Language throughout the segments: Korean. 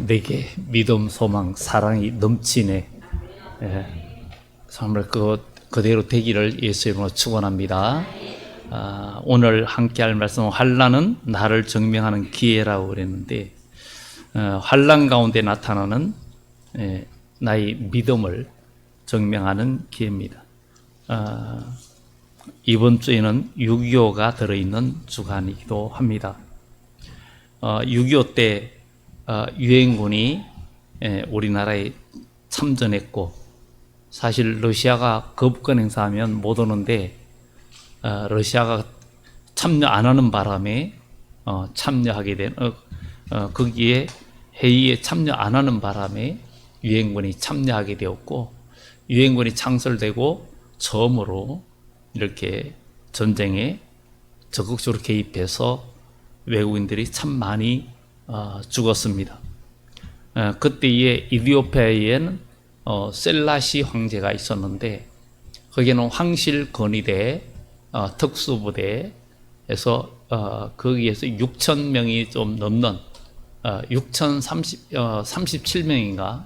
내게 믿음, 소망, 사랑이 넘치네. 정말 그대로 되기를 예수 이름으로 축원합니다. 오늘 함께할 말씀은 환난은 나를 증명하는 기회라고 그랬는데, 환난 가운데 나타나는 나의 믿음을 증명하는 기회입니다. 이번 주에는 6.25가 들어있는 주간이기도 합니다. 6.25 때 유엔군이 우리나라에 참전했고, 사실 러시아가 거부권 행사하면 못 오는데 러시아가 참여 안 하는 바람에 참여하게 된 거기에 회의에 참여 안 하는 바람에 유엔군이 참여하게 되었고, 유엔군이 창설되고 처음으로 이렇게 전쟁에 적극적으로 개입해서 외국인들이 참 많이 죽었습니다. 그때에 이디오피아에는 셀라시 황제가 있었는데, 거기에는 황실 건의대 특수부대에서 거기에서 6천 명이 좀 넘는 6,037명인가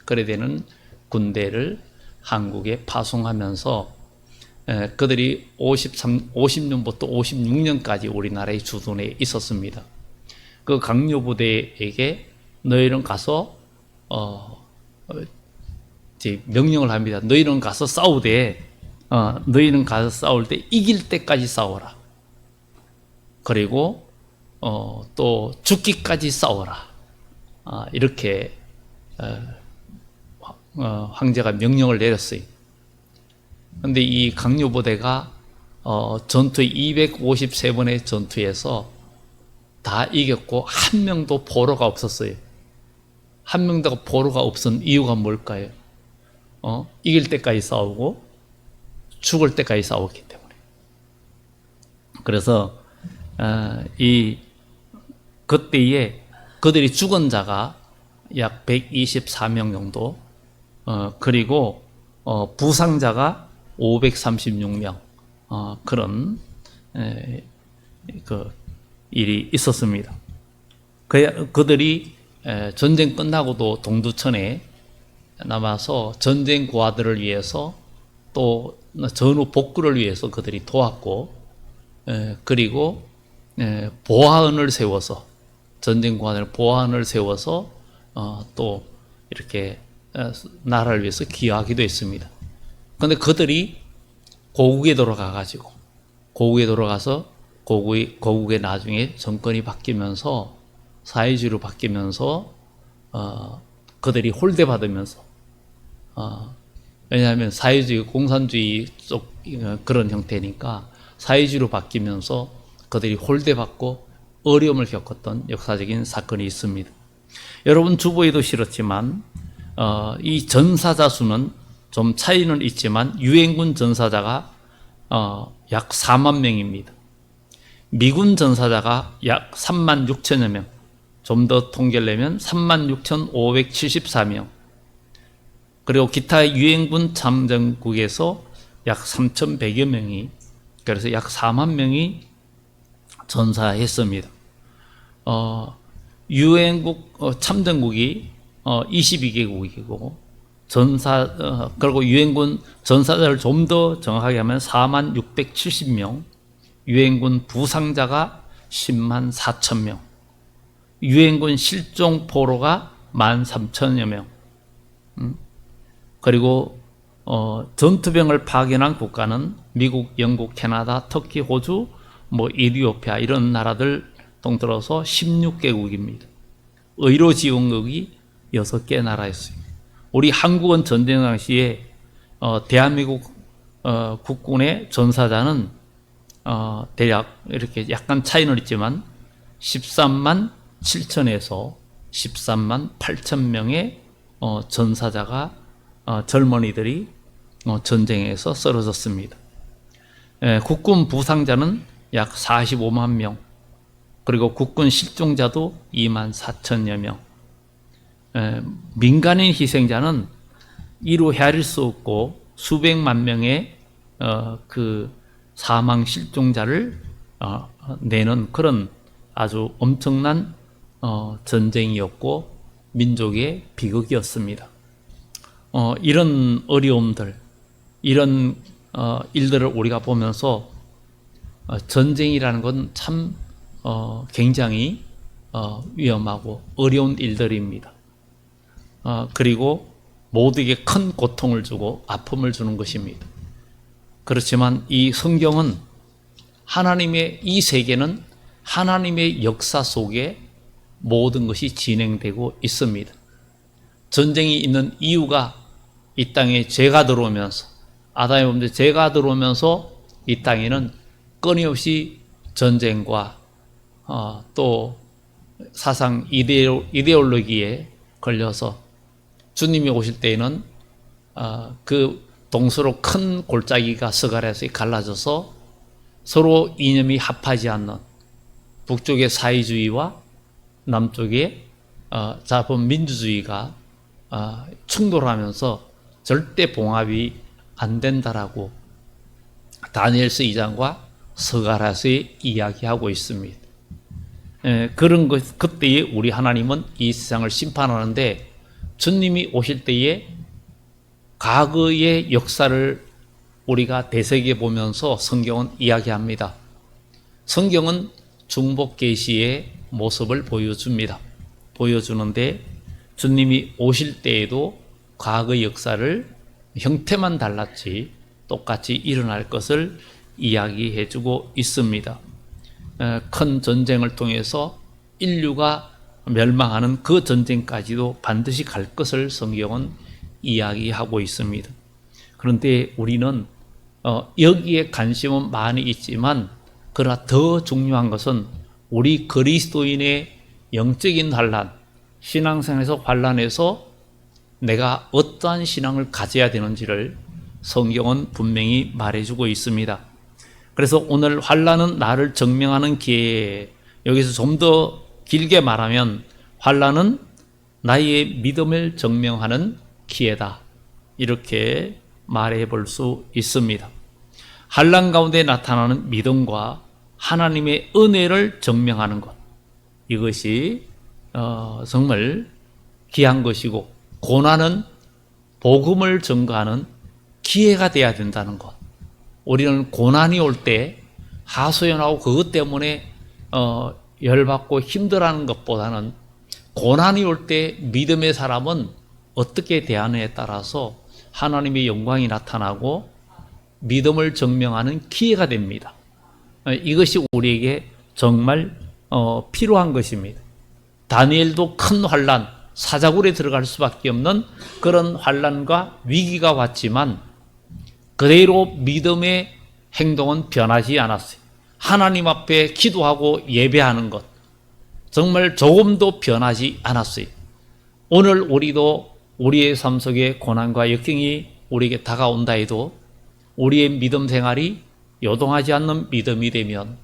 그래 되는 군대를 한국에 파송하면서 그들이 50년부터 56년까지 우리나라의 주둔에 있었습니다. 그 강요부대에게 너희는 가서 명령을 합니다. 너희는 가서 싸우되 너희는 가서 싸울 때 이길 때까지 싸워라. 그리고 또 죽기까지 싸워라. 이렇게 황제가 명령을 내렸어요. 그런데 이 강요부대가 전투 253번의 전투에서 다 이겼고 한 명도 포로가 없었어요. 한 명도 포로가 없은 이유가 뭘까요? 이길 때까지 싸우고 죽을 때까지 싸웠기 때문에. 그래서 그때에 그들이 죽은 자가 약 124명 정도, 그리고 부상자가 536명, 그런 그 일이 있었습니다. 그들이 전쟁 끝나고도 동두천에 남아서 전쟁 고아들을 위해서 또 전후 복구를 위해서 그들이 도왔고, 그리고 보화원을 세워서 전쟁 고아들 보화원을 세워서 또 이렇게 나라를 위해서 기여하기도 했습니다. 그런데 그들이 고국에 돌아가가지고 고국에 나중에 정권이 바뀌면서 사회주의로 바뀌면서 그들이 홀대받으면서, 왜냐하면 사회주의 공산주의 쪽 그런 형태니까 사회주의로 바뀌면서 그들이 홀대받고 어려움을 겪었던 역사적인 사건이 있습니다. 여러분 주보에도 실었지만 이 전사자 수는 좀 차이는 있지만 유엔군 전사자가 약 4만 명입니다. 미군 전사자가 약 3만 6천여 명, 좀 더 통계를 내면 36,574명, 그리고 기타 유엔군 참전국에서 약 3,100여 명이, 그래서 약 4만 명이 전사했습니다. 유엔국 참전국이 22개국이고 그리고 유엔군 전사자를 좀 더 정확하게 하면 4만 670명, 유엔군 부상자가 10만 4천 명, 유엔군 실종 포로가 13,000여 명, 그리고 전투병을 파견한 국가는 미국, 영국, 캐나다, 터키, 호주, 이디오피아 이런 나라들 통틀어서 16개국입니다. 의료 지원국이 6개 나라였어요. 우리 한국은 전쟁 당시에 대한민국 국군의 전사자는 대략 이렇게 약간 차이는 있지만 13만 7천에서 13만 8천 명의 전사자가 젊은이들이 전쟁에서 쓰러졌습니다. 국군 부상자는 약 45만 명, 그리고 국군 실종자도 2만 4천여 명, 민간인 희생자는 이루 헤아릴 수 없고 수백만 명의 그 사망 실종자를 내는 그런 아주 엄청난 전쟁이었고, 민족의 비극이었습니다. 이런 어려움들, 이런 일들을 우리가 보면서 전쟁이라는 건 참 굉장히 위험하고 어려운 일들입니다. 그리고 모두에게 큰 고통을 주고 아픔을 주는 것입니다. 그렇지만 이 성경은 하나님의 이 세계는 하나님의 역사 속에 모든 것이 진행되고 있습니다. 전쟁이 있는 이유가 이 땅에 죄가 들어오면서, 아담의 범죄 죄가 들어오면서 이 땅에는 끊임없이 전쟁과 또 사상 이데올로기에 걸려서 주님이 오실 때에는 그 동서로 큰 골짜기가 서갈에서 갈라져서 서로 이념이 합하지 않는 북쪽의 사회주의와 남쪽의 자본민주주의가 충돌하면서 절대 봉합이 안 된다라고 다니엘서 2장과 서가라서 이야기하고 있습니다. 그런 것, 그때에 우리 하나님은 이 세상을 심판하는데 주님이 오실 때에 과거의 역사를 우리가 되새겨 보면서 성경은 이야기합니다. 성경은 중복 계시의 모습을 보여줍니다. 보여주는데 주님이 오실 때에도 과거 역사를 형태만 달랐지 똑같이 일어날 것을 이야기해 주고 있습니다. 큰 전쟁을 통해서 인류가 멸망하는 그 전쟁까지도 반드시 갈 것을 성경은 이야기하고 있습니다. 그런데 우리는 여기에 관심은 많이 있지만 그러나 더 중요한 것은 우리 그리스도인의 영적인 환난, 신앙생활에서 환난에서 내가 어떠한 신앙을 가져야 되는지를 성경은 분명히 말해주고 있습니다. 그래서 오늘 환난은 나를 증명하는 기회에, 여기서 좀 더 길게 말하면 환난은 나의 믿음을 증명하는 기회다, 이렇게 말해 볼 수 있습니다. 환난 가운데 나타나는 믿음과 하나님의 은혜를 증명하는 것, 이것이 정말 귀한 것이고, 고난은 복음을 증거하는 기회가 되어야 된다는 것. 우리는 고난이 올 때 하소연하고 그것 때문에 열받고 힘들어하는 것보다는 고난이 올 때 믿음의 사람은 어떻게 대하느냐에 따라서 하나님의 영광이 나타나고 믿음을 증명하는 기회가 됩니다. 이것이 우리에게 정말 필요한 것입니다. 다니엘도 큰 환난, 사자굴에 들어갈 수밖에 없는 그런 환난과 위기가 왔지만 그대로 믿음의 행동은 변하지 않았어요. 하나님 앞에 기도하고 예배하는 것, 정말 조금도 변하지 않았어요. 오늘 우리도 우리의 삶 속에 고난과 역경이 우리에게 다가온다 해도 우리의 믿음 생활이 요동하지 않는 믿음이 되면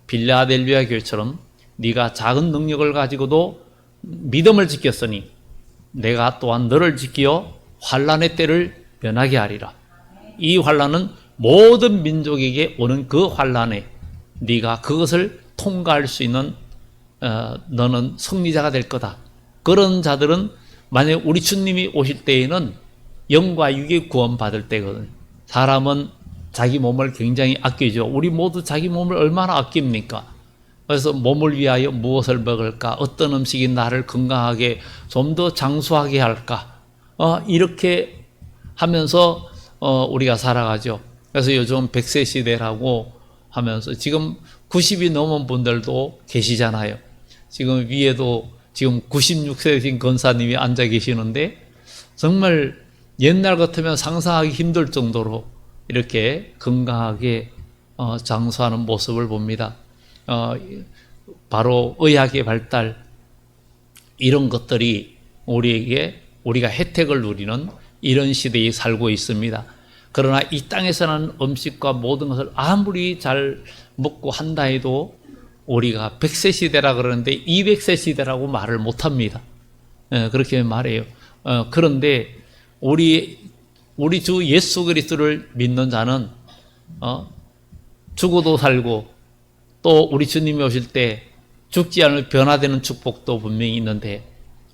빌라델비아 교회처럼 네가 작은 능력을 가지고도 믿음을 지켰으니 내가 또한 너를 지키어 환난의 때를 면하게 하리라. 이 환난은 모든 민족에게 오는 그 환난에 네가 그것을 통과할 수 있는 너는 승리자가 될 거다. 그런 자들은 만약 우리 주님이 오실 때에는 영과 육의 구원 받을 때거든. 사람은 자기 몸을 굉장히 아끼죠. 우리 모두 자기 몸을 얼마나 아낍니까? 그래서 몸을 위하여 무엇을 먹을까? 어떤 음식이 나를 건강하게 좀 더 장수하게 할까? 이렇게 하면서 우리가 살아가죠. 그래서 요즘 100세 시대라고 하면서 지금 90이 넘은 분들도 계시잖아요. 지금 위에도 지금 96세이신 권사님이 앉아 계시는데 정말 옛날 같으면 상상하기 힘들 정도로 이렇게 건강하게 장수하는 모습을 봅니다. 바로 의학의 발달, 이런 것들이 우리가 혜택을 누리는 이런 시대에 살고 있습니다. 그러나 이 땅에서는 음식과 모든 것을 아무리 잘 먹고 한다 해도 우리가 100세 시대라 그러는데 200세 시대라고 말을 못합니다. 그렇게 말해요. 그런데 우리 주 예수 그리스도를 믿는 자는 죽어도 살고 또 우리 주님이 오실 때 죽지 않을 변화되는 축복도 분명히 있는데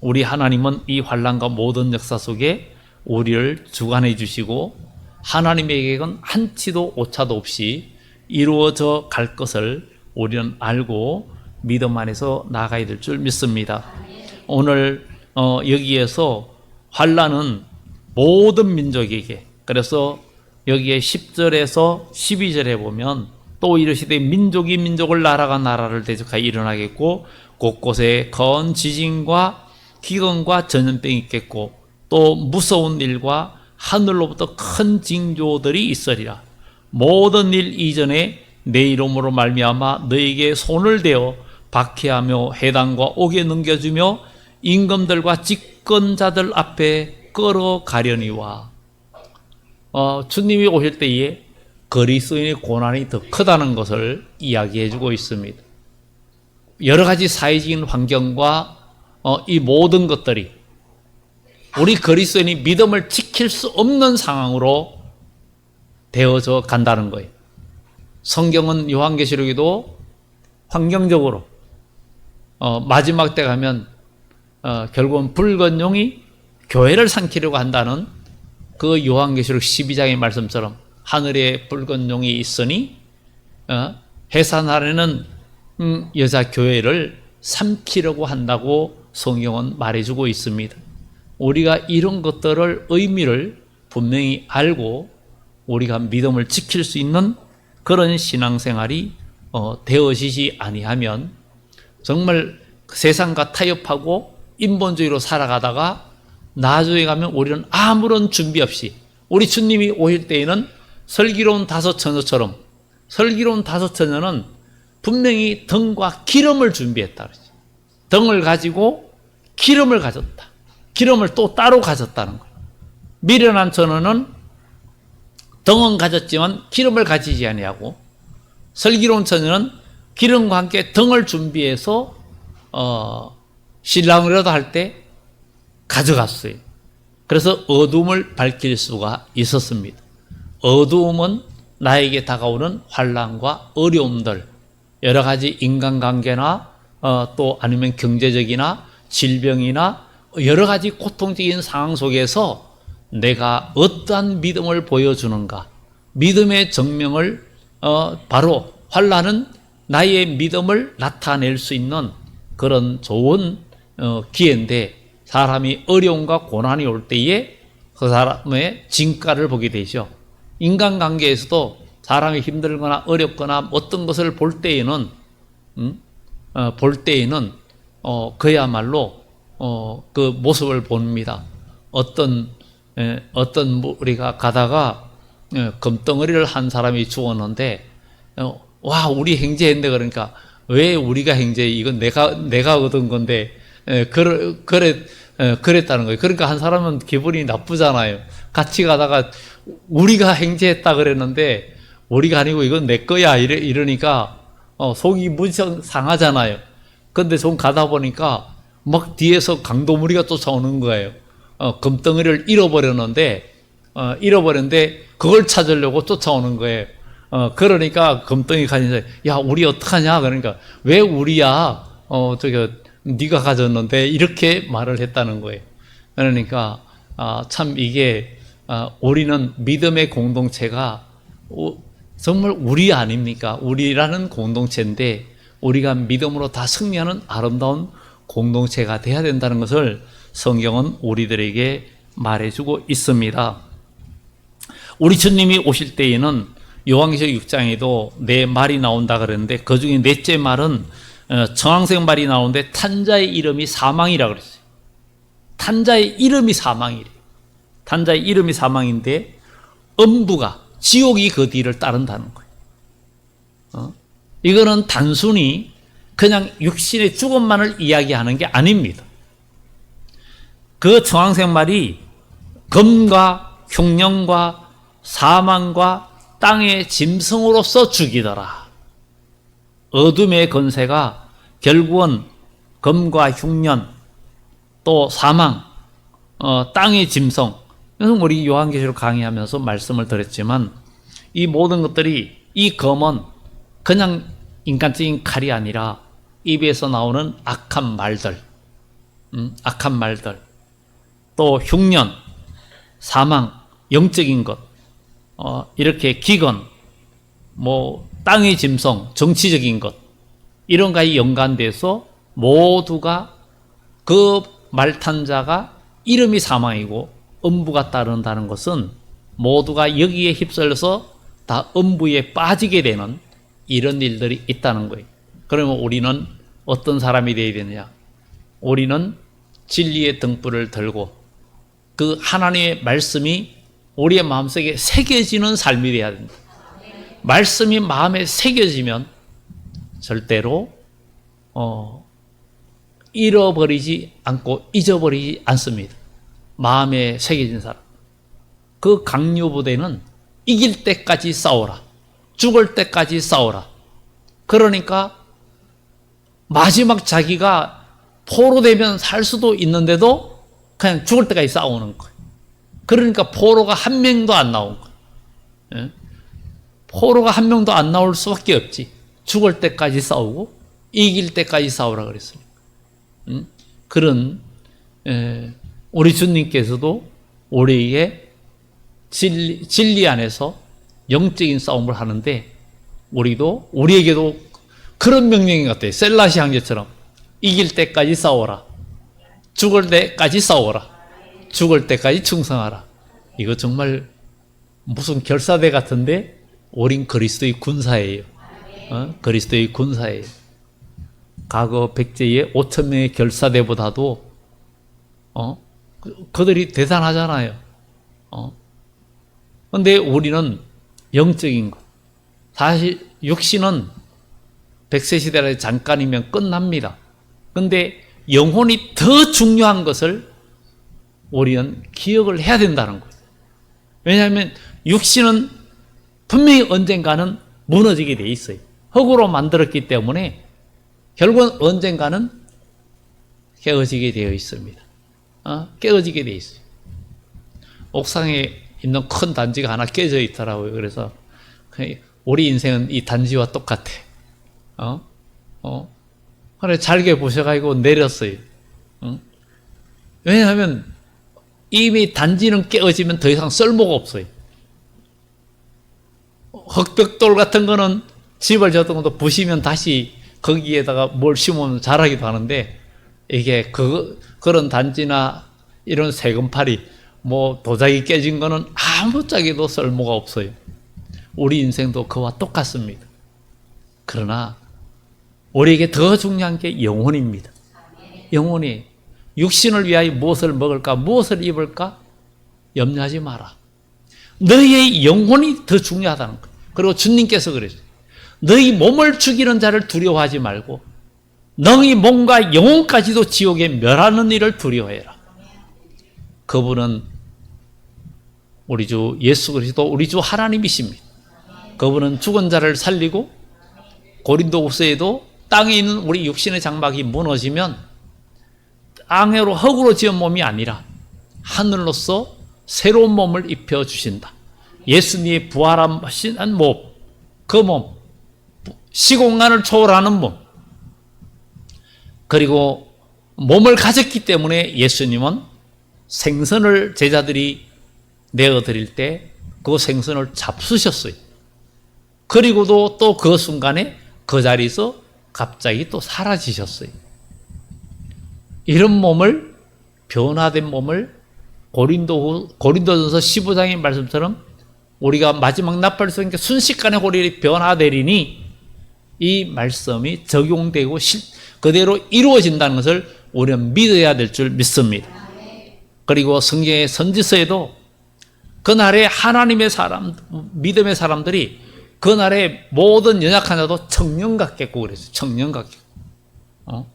우리 하나님은 이 환난과 모든 역사 속에 우리를 주관해 주시고 하나님의 계획은 한치도 오차도 없이 이루어져 갈 것을 우리는 알고 믿음 안에서 나아가야 될 줄 믿습니다. 오늘 여기에서 환난은 모든 민족에게, 그래서 여기에 10절에서 12절에 보면 또 이르시되 민족이 민족을 나라가 나라를 대적하여 일어나겠고 곳곳에 건 지진과 기근과 전염병이 있겠고 또 무서운 일과 하늘로부터 큰 징조들이 있으리라. 모든 일 이전에 내 이름으로 말미암아 너에게 손을 대어 박해하며 해당과 옥에 넘겨주며 임금들과 집권자들 앞에 끌어가려니와. 주님이 오실 때에 그리스도인의 고난이 더 크다는 것을 이야기해 주고 있습니다. 여러 가지 사회적인 환경과 이 모든 것들이 우리 그리스도인이 믿음을 지킬 수 없는 상황으로 되어져 간다는 거예요. 성경은 요한계시록에도 환경적으로 마지막 때 가면 결국은 붉은 용이 교회를 삼키려고 한다는 그 요한계시록 12장의 말씀처럼 하늘에 붉은 용이 있으니 해산 아래는 여자 교회를 삼키려고 한다고 성경은 말해주고 있습니다. 우리가 이런 것들을 의미를 분명히 알고 우리가 믿음을 지킬 수 있는 그런 신앙생활이 되어지지 아니하면 정말 세상과 타협하고 인본주의로 살아가다가 나중에 가면 우리는 아무런 준비 없이 우리 주님이 오실 때에는 슬기로운 다섯 처녀처럼 슬기로운 다섯 처녀는 분명히 등과 기름을 준비했다. 등을 가지고 기름을 가졌다. 기름을 또 따로 가졌다는 거예요. 미련한 처녀는 등은 가졌지만 기름을 가지지 아니하고 슬기로운 처녀는 기름과 함께 등을 준비해서 신랑이라도 할 때 가져갔어요. 그래서 어둠을 밝힐 수가 있었습니다. 어두움은 나에게 다가오는 환난과 어려움들, 여러 가지 인간관계나 또 아니면 경제적이나 질병이나 여러 가지 고통적인 상황 속에서 내가 어떠한 믿음을 보여주는가, 믿음의 정명을 바로 환난은 나의 믿음을 나타낼 수 있는 그런 좋은 기회인데 사람이 어려움과 고난이 올 때에 그 사람의 진가를 보게 되죠. 인간관계에서도 사람이 힘들거나 어렵거나 어떤 것을 볼 때에는 그야말로 그 모습을 봅니다. 어떤 우리가 가다가 금덩어리를 한 사람이 죽었는데 와 우리 행제했는데 그러니까 왜 우리가 행제 이건 내가 얻은 건데 그랬다는 거예요. 그러니까 한 사람은 기분이 나쁘잖아요. 같이 가다가 우리가 행제했다 그랬는데 우리가 아니고 이건 내 거야 이러니까 속이 무척 상하잖아요. 근데 좀 가다 보니까 막 뒤에서 강도무리가 쫓아오는 거예요. 금덩어리를 잃어버렸는데 그걸 찾으려고 쫓아오는 거예요. 그러니까 금덩이 가지고 야 우리 어떡하냐 그러니까 왜 우리야 네가 가졌는데 이렇게 말을 했다는 거예요. 그러니까 참 이게 우리는 믿음의 공동체가 정말 우리 아닙니까? 우리라는 공동체인데 우리가 믿음으로 다 승리하는 아름다운 공동체가 돼야 된다는 것을 성경은 우리들에게 말해주고 있습니다. 우리 주님이 오실 때에는 요한계시록 6장에도 네 말이 나온다 그랬는데 그 중에 넷째 말은 정황생 말이 나오는데 탄자의 이름이 사망이라고 그랬어요. 탄자의 이름이 사망이래요. 탄자의 이름이 사망인데 음부가 지옥이 그 뒤를 따른다는 거예요. 이거는 단순히 그냥 육신의 죽음만을 이야기하는 게 아닙니다. 그 정황생 말이 검과 흉년과 사망과 땅의 짐승으로서 죽이더라. 어둠의 권세가 결국은 검과 흉년 또 사망, 땅의 짐승. 그래서 우리 요한계시록 강의하면서 말씀을 드렸지만 이 모든 것들이 이 검은 그냥 인간적인 칼이 아니라 입에서 나오는 악한 말들, 악한 말들, 또 흉년, 사망, 영적인 것, 이렇게 기근, 뭐 땅의 짐승, 정치적인 것, 이런 거에 연관돼서 모두가 그 말탄 자가 이름이 사망이고 음부가 따른다는 것은 모두가 여기에 휩쓸려서 다 음부에 빠지게 되는 이런 일들이 있다는 거예요. 그러면 우리는 어떤 사람이 되어야 되느냐? 우리는 진리의 등불을 들고 그 하나님의 말씀이 우리의 마음속에 새겨지는 삶이 되어야 된다. 말씀이 마음에 새겨지면 절대로 잃어버리지 않고 잊어버리지 않습니다. 마음에 새겨진 사람. 그 강요부대는 이길 때까지 싸워라. 죽을 때까지 싸워라. 그러니까 마지막 자기가 포로되면 살 수도 있는데도 그냥 죽을 때까지 싸우는 거예요. 그러니까 포로가 한 명도 안 나온 거예요. 예? 포로가 한 명도 안 나올 수밖에 없지. 죽을 때까지 싸우고 이길 때까지 싸우라 그랬어요. 그런 우리 주님께서도 우리에게 진리 안에서 영적인 싸움을 하는데 우리에게도 그런 명령인 것 같아요. 셀라시 형제처럼 이길 때까지 싸워라. 죽을 때까지 싸워라. 죽을 때까지 충성하라. 이거 정말 무슨 결사대 같은데 우린 그리스도의 군사예요. 그리스도의 군사예요. 과거 백제의 5천 명의 결사대보다도 그들이 대단하잖아요. 그런데 우리는 영적인 것. 사실 육신은 백세시대라 잠깐이면 끝납니다. 그런데 영혼이 더 중요한 것을 우리는 기억을 해야 된다는 거예요. 왜냐하면 육신은 분명히 언젠가는 무너지게 돼 있어요. 흙으로 만들었기 때문에 결국은 언젠가는 깨어지게 되어 있습니다. 깨어지게 되어 있어요. 옥상에 있는 큰 단지가 하나 깨져 있더라고요. 그래서 우리 인생은 이 단지와 똑같아. 그래 잘게 보셔가지고 내렸어요. 왜냐하면 이미 단지는 깨어지면 더 이상 쓸모가 없어요. 흙벽돌 같은 거는 집을 졌던 것도 부시면 다시 거기에다가 뭘 심으면 자라기도 하는데 이게 그런 단지나 이런 세금팔이 뭐 도자기 깨진 거는 아무짝에도 쓸모가 없어요. 우리 인생도 그와 똑같습니다. 그러나 우리에게 더 중요한 게 영혼입니다. 영혼이 육신을 위하여 무엇을 먹을까 무엇을 입을까 염려하지 마라. 너희의 영혼이 더 중요하다는 거예요. 그리고 주님께서 그랬어요. 너희 몸을 죽이는 자를 두려워하지 말고 너희 몸과 영혼까지도 지옥에 멸하는 일을 두려워해라. 그분은 우리 주 예수 그리스도 우리 주 하나님이십니다. 그분은 죽은 자를 살리고 고린도후서에도 땅에 있는 우리 육신의 장막이 무너지면 땅으로 흙으로 지은 몸이 아니라 하늘로서 새로운 몸을 입혀주신다. 예수님이 부활한 몸, 그 몸, 시공간을 초월하는 몸, 그리고 몸을 가졌기 때문에 예수님은 생선을 제자들이 내어드릴 때 그 생선을 잡수셨어요. 그리고도 또 그 순간에 그 자리에서 갑자기 또 사라지셨어요. 이런 몸을, 변화된 몸을 고린도전서 15장의 말씀처럼 우리가 마지막 나팔 소리니까 순식간에 우리 변화되리니 이 말씀이 적용되고 그대로 이루어진다는 것을 우리는 믿어야 될 줄 믿습니다. 그리고 성경의 선지서에도 그날에 하나님의 믿음의 사람들이 그날에 모든 연약한 자도 청년 같겠고 그랬어요. 청년 같겠고.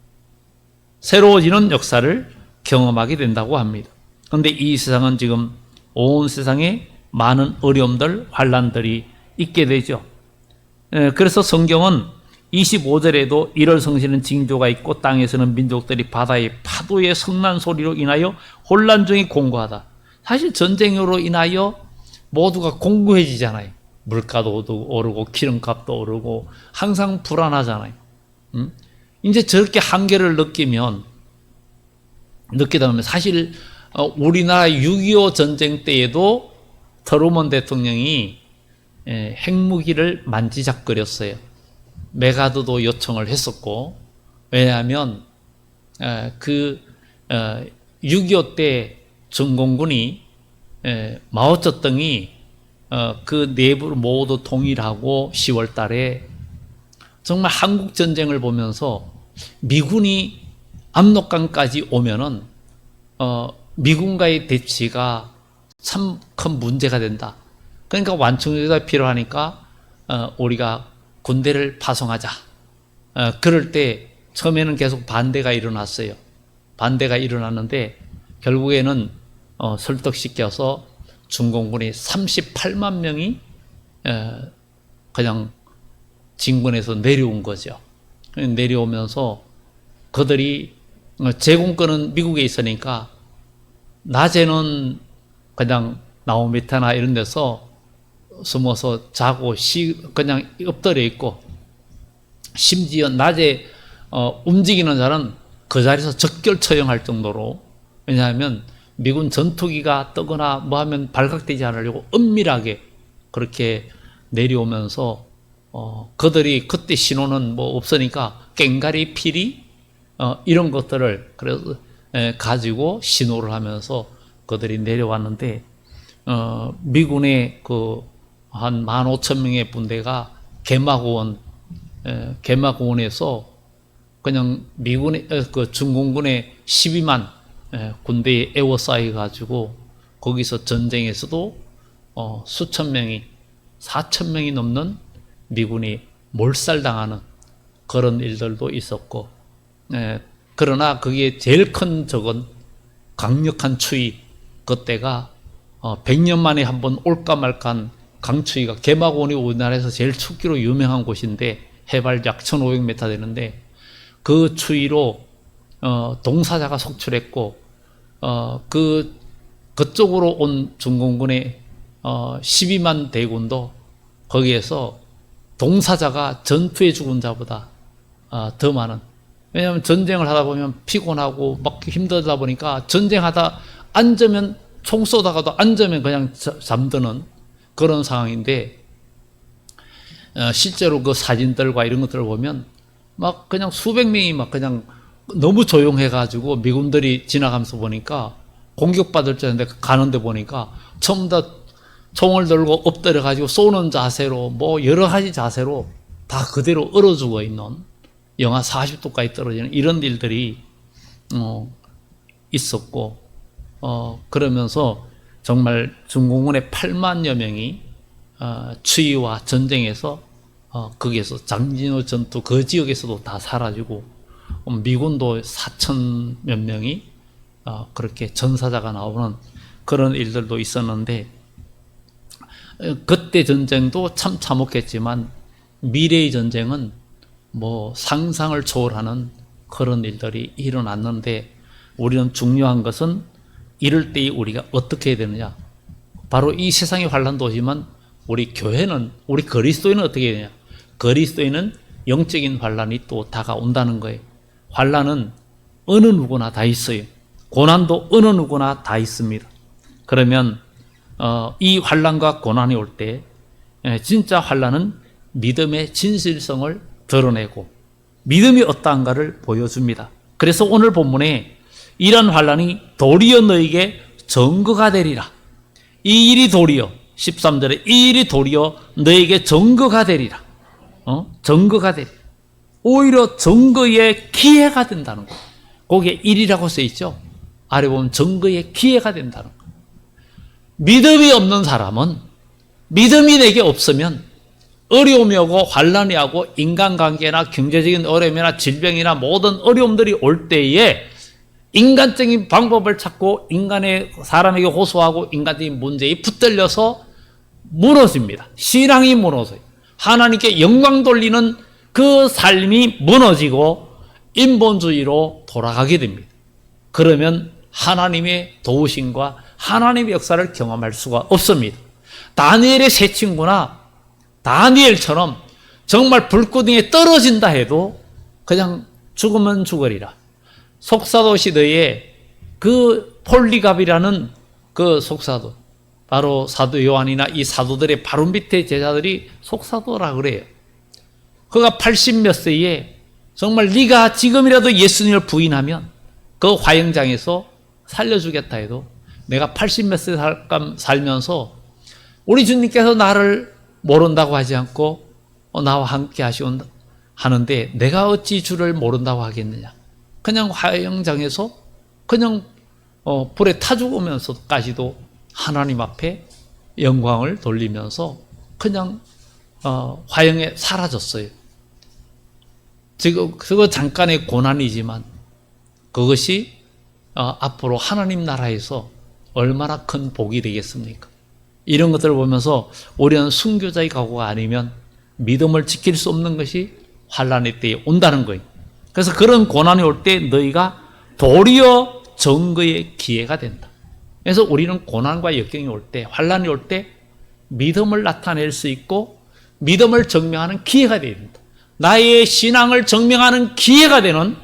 새로워지는 역사를 경험하게 된다고 합니다. 그런데 이 세상은 지금 온 세상에 많은 어려움들, 환난들이 있게 되죠. 그래서 성경은 25절에도 이럴 성시는 징조가 있고 땅에서는 민족들이 바다의 파도의 성난 소리로 인하여 혼란 중에 공고하다. 사실 전쟁으로 인하여 모두가 공고해지잖아요. 물가도 오르고 기름값도 오르고 항상 불안하잖아요. 이제 저렇게 한계를 느끼면 늦게 되면 사실 우리나라 6.25 전쟁 때에도 트루먼 대통령이 핵무기를 만지작거렸어요. 메가드도 요청을 했었고, 왜냐하면 6.25 때 중공군이 마오쩌둥이 그 내부를 모두 통일하고 10월 달에 정말 한국 전쟁을 보면서 미군이 압록강까지 오면은 미군과의 대치가 참 큰 문제가 된다. 그러니까 완충제가 필요하니까 우리가 군대를 파송하자. 그럴 때 처음에는 계속 반대가 일어났어요. 반대가 일어났는데 결국에는 설득시켜서 중공군이 38만 명이 그냥 진군에서 내려온 거죠. 내려오면서 그들이 제공권은 미국에 있으니까 낮에는 그냥 나무밑이나 이런 데서 숨어서 자고 그냥 엎드려 있고, 심지어 낮에 움직이는 자는 그 자리에서 적결 처형할 정도로, 왜냐하면 미군 전투기가 뜨거나 뭐 하면 발각되지 않으려고 은밀하게 그렇게 내려오면서 그들이 그때 신호는 뭐 없으니까 꽹가리 피리 이런 것들을 그래서 가지고 신호를 하면서 그들이 내려왔는데, 미군의 그 한 15,000명의 분대가 개마고원에서 그냥 미군의 그 중공군의 12만 군대에 에워싸여 가지고 거기서 전쟁에서도 수천 명이 4,000명이 넘는 미군이 몰살당하는 그런 일들도 있었고, 그러나 그게 제일 큰 적은 강력한 추위, 그때가 100년 만에 한 번 올까 말까한 강추위가, 개마고원이 우리나라에서 제일 춥기로 유명한 곳인데 해발 약 1500m 되는데 그 추위로 동사자가 속출했고, 그쪽으로 온 중공군의 12만 대군도 거기에서 동사자가 전투에 죽은 자보다 더 많은, 왜냐하면 전쟁을 하다 보면 피곤하고 막 힘들다 보니까 전쟁하다 앉으면 총 쏘다가도 앉으면 그냥 잠드는 그런 상황인데, 실제로 그 사진들과 이런 것들을 보면 막 그냥 수백 명이 막 그냥 너무 조용해가지고 미군들이 지나가면서 보니까 공격받을 줄 알았는데 가는데 보니까 전부 다 총을 들고 엎드려가지고 쏘는 자세로 뭐 여러 가지 자세로 다 그대로 얼어 죽어 있는, 영하 40도까지 떨어지는 이런 일들이 있었고, 그러면서 정말 중공군의 8만여 명이 추위와 전쟁에서 거기에서 장진호 전투 그 지역에서도 다 사라지고, 미군도 4천 몇 명이 그렇게 전사자가 나오는 그런 일들도 있었는데, 그때 전쟁도 참 참혹했지만 미래의 전쟁은 뭐 상상을 초월하는 그런 일들이 일어났는데, 우리는 중요한 것은 이럴 때 우리가 어떻게 해야 되느냐. 바로 이 세상의 환란도 오지만 우리 교회는, 우리 그리스도인은 어떻게 해야 되냐. 그리스도인은 영적인 환란이 또 다가온다는 거예요. 환란은 어느 누구나 다 있어요. 고난도 어느 누구나 다 있습니다. 그러면 이 환란과 고난이 올 때 진짜 환란은 믿음의 진실성을 드러내고 믿음이 어떠한가를 보여줍니다. 그래서 오늘 본문에 이런 환란이 도리어 너에게 증거가 되리라. 이 일이 도리어, 13절에 이 일이 도리어 너에게 증거가 되리라. 증거가 되리라. 오히려 증거의 기회가 된다는 거. 거기에 일이라고 써 있죠. 아래 보면 증거의 기회가 된다는 거. 믿음이 없는 사람은, 믿음이 내게 없으면 어려움이 오고 환란이 오고 인간관계나 경제적인 어려움이나 질병이나 모든 어려움들이 올 때에 인간적인 방법을 찾고 사람에게 호소하고 인간적인 문제에 붙들려서 무너집니다. 신앙이 무너져요. 하나님께 영광 돌리는 그 삶이 무너지고 인본주의로 돌아가게 됩니다. 그러면 하나님의 도우심과 하나님의 역사를 경험할 수가 없습니다. 다니엘의 세 친구나 다니엘처럼 정말 불구덩이에 떨어진다 해도 그냥 죽으면 죽으리라. 속사도 시대에 그 폴리갑이라는 그 속사도, 바로 사도 요한이나 이 사도들의 바로 밑에 제자들이 속사도라 그래요. 그가 80몇 세에 정말 네가 지금이라도 예수님을 부인하면 그 화영장에서 살려주겠다 해도 내가 80몇 세 살면서 우리 주님께서 나를 모른다고 하지 않고 나와 함께 하는데 내가 어찌 주를 모른다고 하겠느냐. 그냥 화영장에서 그냥 불에 타 죽으면서까지도 하나님 앞에 영광을 돌리면서 그냥 화영에 사라졌어요. 지금 그거 잠깐의 고난이지만 그것이 앞으로 하나님 나라에서 얼마나 큰 복이 되겠습니까? 이런 것들을 보면서 우리는 순교자의 각오가 아니면 믿음을 지킬 수 없는 것이 환난의 때에 온다는 거예요. 그래서 그런 고난이 올 때 너희가 도리어 정거의 기회가 된다. 그래서 우리는 고난과 역경이 올 때, 환난이 올 때 믿음을 나타낼 수 있고 믿음을 증명하는 기회가 되어야 된다. 나의 신앙을 증명하는 기회가 되는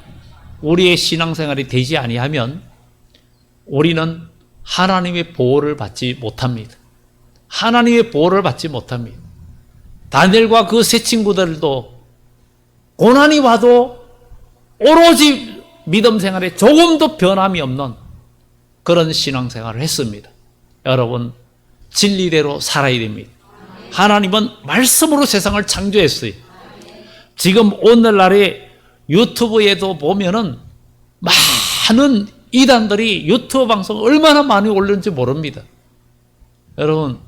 우리의 신앙생활이 되지 아니하면 우리는 하나님의 보호를 받지 못합니다. 하나님의 보호를 받지 못합니다. 다니엘과 그 세 친구들도 고난이 와도 오로지 믿음 생활에 조금도 변함이 없는 그런 신앙생활을 했습니다. 여러분, 진리대로 살아야 됩니다. 하나님은 말씀으로 세상을 창조했어요. 지금 오늘날에 유튜브에도 보면은 많은 이단들이 유튜브 방송 얼마나 많이 올리는지 모릅니다. 여러분,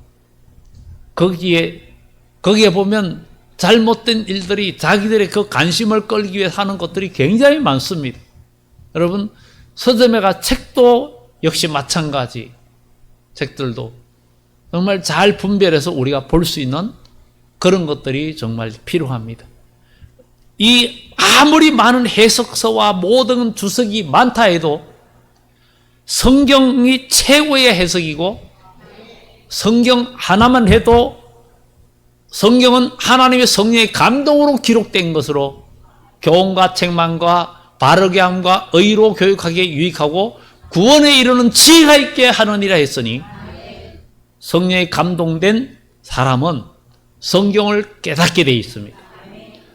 거기에 보면 잘못된 일들이 자기들의 그 관심을 끌기 위해서 하는 것들이 굉장히 많습니다. 여러분, 서점에 책도 역시 마찬가지. 책들도 정말 잘 분별해서 우리가 볼 수 있는 그런 것들이 정말 필요합니다. 이 아무리 많은 해석서와 모든 주석이 많다 해도 성경이 최고의 해석이고 성경 하나만 해도 성경은 하나님의 성령의 감동으로 기록된 것으로 교훈과 책망과 바르게 함과 의로 교육하기에 유익하고 구원에 이르는 지혜가 있게 하느니라 했으니 성령의 감동된 사람은 성경을 깨닫게 되어 있습니다.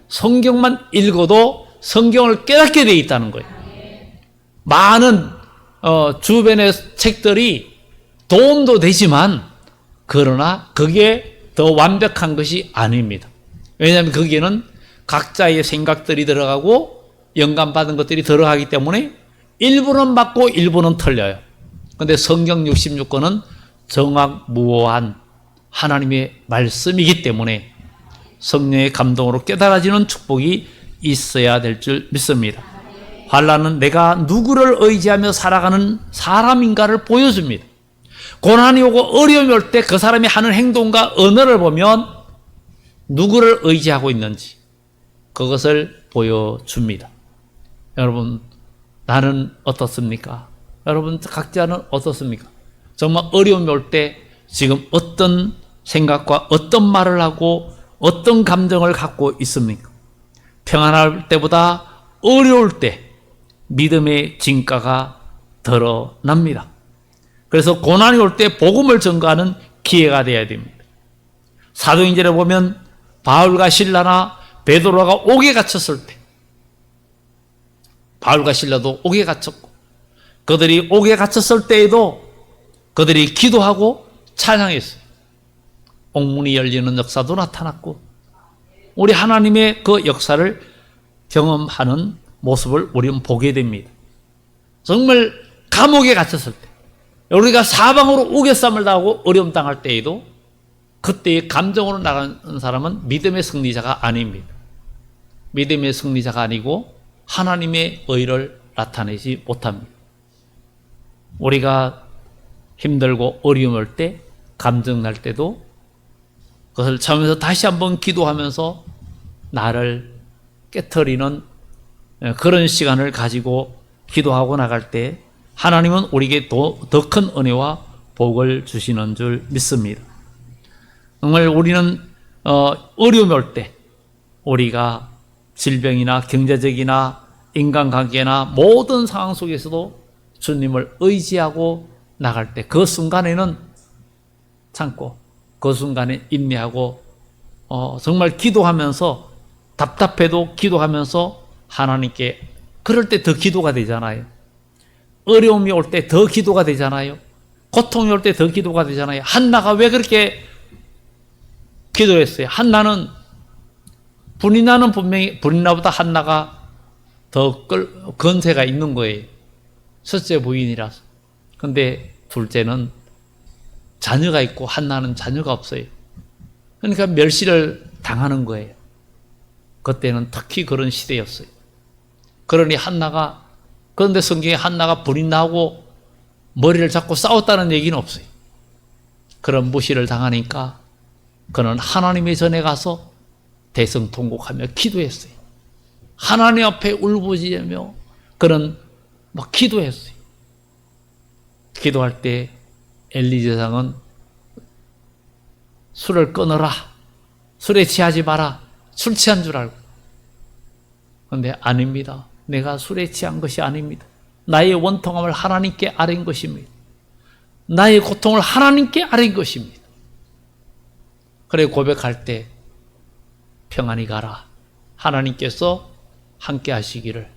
성경만 읽어도 성경을 깨닫게 되어 있다는 거예요. 많은 주변의 책들이 도움도 되지만 그러나 그게 더 완벽한 것이 아닙니다. 왜냐하면 거기에는 각자의 생각들이 들어가고 영감받은 것들이 들어가기 때문에 일부는 맞고 일부는 틀려요. 그런데 성경 66권은 정확무오한 하나님의 말씀이기 때문에 성령의 감동으로 깨달아지는 축복이 있어야 될 줄 믿습니다. 환난은 내가 누구를 의지하며 살아가는 사람인가를 보여줍니다. 고난이 오고 어려움이 올 때 그 사람이 하는 행동과 언어를 보면 누구를 의지하고 있는지 그것을 보여줍니다. 여러분, 나는 어떻습니까? 여러분 각자는 어떻습니까? 정말 어려움이 올 때 지금 어떤 생각과 어떤 말을 하고 어떤 감정을 갖고 있습니까? 평안할 때보다 어려울 때 믿음의 진가가 드러납니다. 그래서 고난이 올 때 복음을 전가하는 기회가 되어야 됩니다. 사도행전에 보면 바울과 실라나 베드로가 옥에 갇혔을 때 바울과 실라도 옥에 갇혔고 그들이 옥에 갇혔을 때에도 그들이 기도하고 찬양했어요. 옥문이 열리는 역사도 나타났고 우리 하나님의 그 역사를 경험하는 모습을 우리는 보게 됩니다. 정말 감옥에 갇혔을 때 우리가 사방으로 우겨쌈을 당하고 어려움 당할 때에도 그때의 감정으로 나가는 사람은 믿음의 승리자가 아닙니다. 믿음의 승리자가 아니고 하나님의 의를 나타내지 못합니다. 우리가 힘들고 어려움 올 때 감정 날 때도 그것을 참으면서 다시 한번 기도하면서 나를 깨트리는 그런 시간을 가지고 기도하고 나갈 때 하나님은 우리에게 더 큰 은혜와 복을 주시는 줄 믿습니다. 정말 우리는 어려움이 올 때 우리가 질병이나 경제적이나 인간관계나 모든 상황 속에서도 주님을 의지하고 나갈 때 그 순간에는 참고 그 순간에 인내하고 정말 기도하면서 답답해도 기도하면서 하나님께 그럴 때 더 기도가 되잖아요. 어려움이 올 때 더 기도가 되잖아요. 고통이 올 때 더 기도가 되잖아요. 한나가 왜 그렇게 기도했어요? 한나는 분이나는 분명히 분이나보다 한나가 더 건세가 있는 거예요. 첫째 부인이라서. 근데 둘째는 자녀가 있고 한나는 자녀가 없어요. 그러니까 멸시를 당하는 거예요. 그때는 특히 그런 시대였어요. 그러니 한나가, 그런데 성경에 한나가 분이나하고 머리를 잡고 싸웠다는 얘기는 없어요. 그런 무시를 당하니까 그는 하나님의 전에 가서 대성통곡하며 기도했어요. 하나님 앞에 울부짖으며 그는 막 기도했어요. 기도할 때 엘리 제사장은 술을 끊어라. 술에 취하지 마라. 술 취한 줄 알고. 그런데 아닙니다. 내가 술에 취한 것이 아닙니다. 나의 원통함을 하나님께 아뢰인 것입니다. 나의 고통을 하나님께 아뢰인 것입니다. 그래 고백할 때 평안히 가라. 하나님께서 함께 하시기를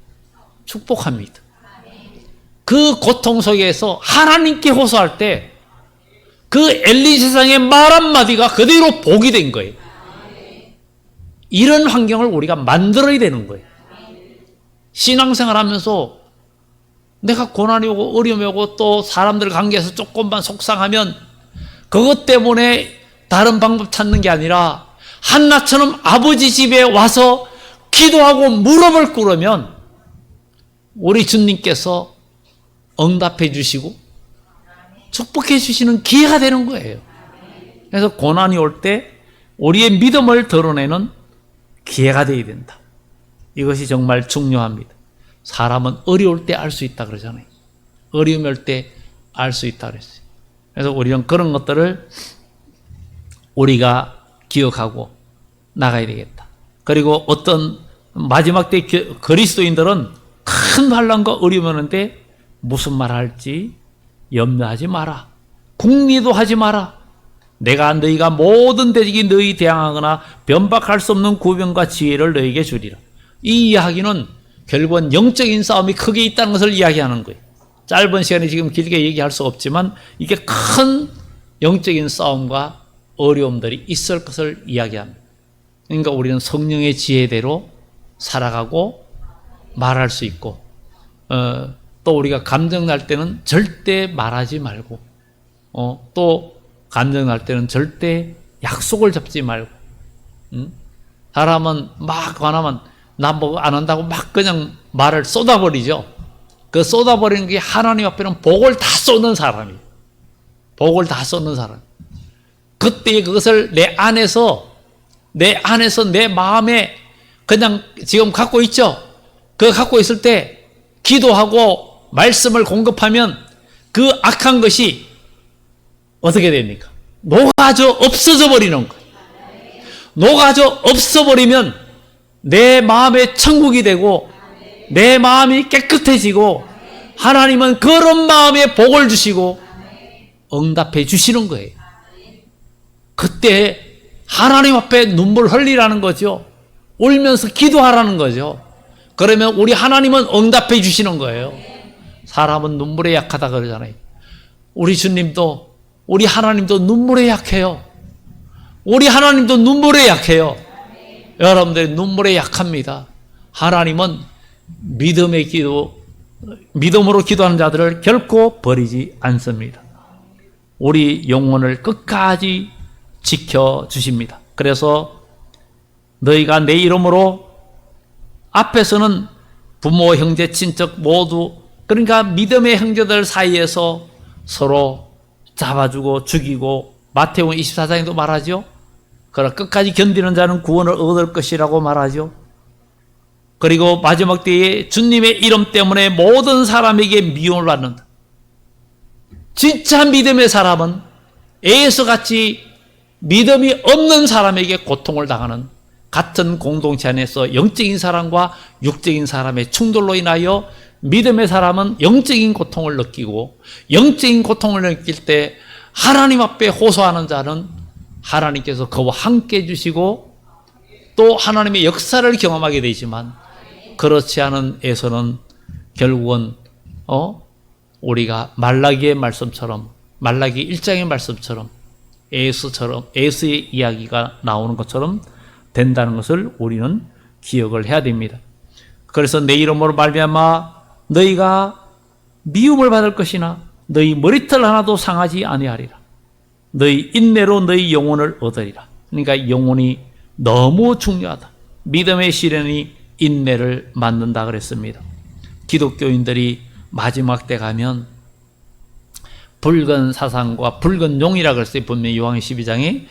축복합니다. 그 고통 속에서 하나님께 호소할 때 그 엘리 제사장의 말 한마디가 그대로 복이 된 거예요. 이런 환경을 우리가 만들어야 되는 거예요. 신앙생활 하면서 내가 고난이 오고 어려움이 오고 또 사람들 관계에서 조금만 속상하면 그것 때문에 다른 방법 찾는 게 아니라 한나처럼 아버지 집에 와서 기도하고 무릎을 꿇으면 우리 주님께서 응답해 주시고 축복해 주시는 기회가 되는 거예요. 그래서 고난이 올 때 우리의 믿음을 드러내는 기회가 되어야 된다. 이것이 정말 중요합니다. 사람은 어려울 때 알 수 있다 그러잖아요. 어려움이 올 때 알 수 있다 그랬어요. 그래서 우리는 그런 것들을 우리가 기억하고 나가야 되겠다. 그리고 어떤 마지막 때 그리스도인들은 큰 환난과 어려움이 오는데 무슨 말 할지 염려하지 마라. 궁리도 하지 마라. 내가 너희가 모든 대적이 너희 대항하거나 변박할 수 없는 구변과 지혜를 너희에게 주리라. 이 이야기는 결국은 영적인 싸움이 크게 있다는 것을 이야기하는 거예요. 짧은 시간에 지금 길게 얘기할 수 없지만 이게 큰 영적인 싸움과 어려움들이 있을 것을 이야기합니다. 그러니까 우리는 성령의 지혜대로 살아가고 말할 수 있고 또 우리가 감정 날 때는 절대 말하지 말고 또 감정 날 때는 절대 약속을 잡지 말고 사람은 막 화나면 나 뭐 안 한다고 막 그냥 말을 쏟아버리죠. 그 쏟아버리는 게 하나님 앞에는 복을 다 쏟는 사람이에요. 복을 다 쏟는 사람. 그때 그것을 내 안에서 내 마음에 그냥 지금 갖고 있죠. 그거 갖고 있을 때 기도하고 말씀을 공급하면 그 악한 것이 어떻게 됩니까? 녹아져 없어져 버리는 거예요. 녹아져 없어 버리면 내 마음의 천국이 되고 내 마음이 깨끗해지고 하나님은 그런 마음에 복을 주시고 응답해 주시는 거예요. 그때 하나님 앞에 눈물 흘리라는 거죠. 울면서 기도하라는 거죠. 그러면 우리 하나님은 응답해 주시는 거예요. 사람은 눈물에 약하다 그러잖아요. 우리 주님도 우리 하나님도 눈물에 약해요. 우리 하나님도 눈물에 약해요. 여러분들이 눈물에 약합니다. 하나님은 믿음으로 기도하는 자들을 결코 버리지 않습니다. 우리 영혼을 끝까지 지켜주십니다. 그래서 너희가 내 이름으로 앞에서는 부모, 형제, 친척 모두 그러니까 믿음의 형제들 사이에서 서로 잡아주고 죽이고 마태복음 24장에도 말하죠. 그러나 끝까지 견디는 자는 구원을 얻을 것이라고 말하죠. 그리고 마지막 때에 주님의 이름 때문에 모든 사람에게 미움을 받는다. 진짜 믿음의 사람은 에서같이 믿음이 없는 사람에게 고통을 당하는 같은 공동체 안에서 영적인 사람과 육적인 사람의 충돌로 인하여 믿음의 사람은 영적인 고통을 느끼고 영적인 고통을 느낄 때 하나님 앞에 호소하는 자는 하나님께서 그와 함께 해주시고 또 하나님의 역사를 경험하게 되지만 그렇지 않은 에서는 결국은 우리가 말라기의 말씀처럼 말라기 1장의 말씀처럼 에스의 이야기가 나오는 것처럼 된다는 것을 우리는 기억을 해야 됩니다. 그래서 내 이름으로 말미암아 너희가 미움을 받을 것이나 너희 머리털 하나도 상하지 아니하리라. 너희 인내로 너희 영혼을 얻으리라. 그러니까 영혼이 너무 중요하다. 믿음의 시련이 인내를 만든다 그랬습니다. 기독교인들이 마지막 때 가면 붉은 사상과 붉은 용이라 그랬어요. 분명히 요한의 12장에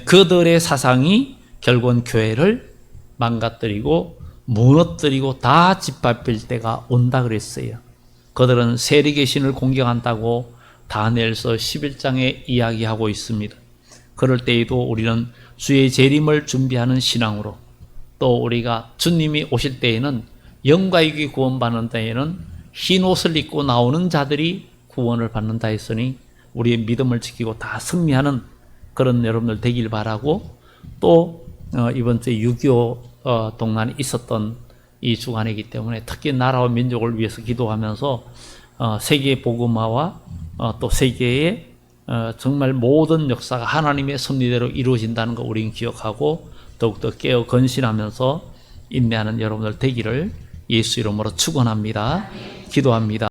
그들의 사상이 결국은 교회를 망가뜨리고 무너뜨리고 다 짓밟힐 때가 온다 그랬어요. 그들은 세력의 신을 공경한다고 다니엘서 11장에 이야기하고 있습니다. 그럴 때에도 우리는 주의 재림을 준비하는 신앙으로 또 우리가 주님이 오실 때에는 영과 육이 구원받는 때에는 흰 옷을 입고 나오는 자들이 구원을 받는다 했으니 우리의 믿음을 지키고 다 승리하는 그런 여러분들 되길 바라고 또 이번 주에 6.25 동란이 있었던 이 주간이기 때문에 특히 나라와 민족을 위해서 기도하면서 세계 복음화와 또 세계의 정말 모든 역사가 하나님의 섭리대로 이루어진다는 거 우리는 기억하고 더욱더 깨어 건신하면서 인내하는 여러분들 되기를 예수 이름으로 축원합니다. 기도합니다.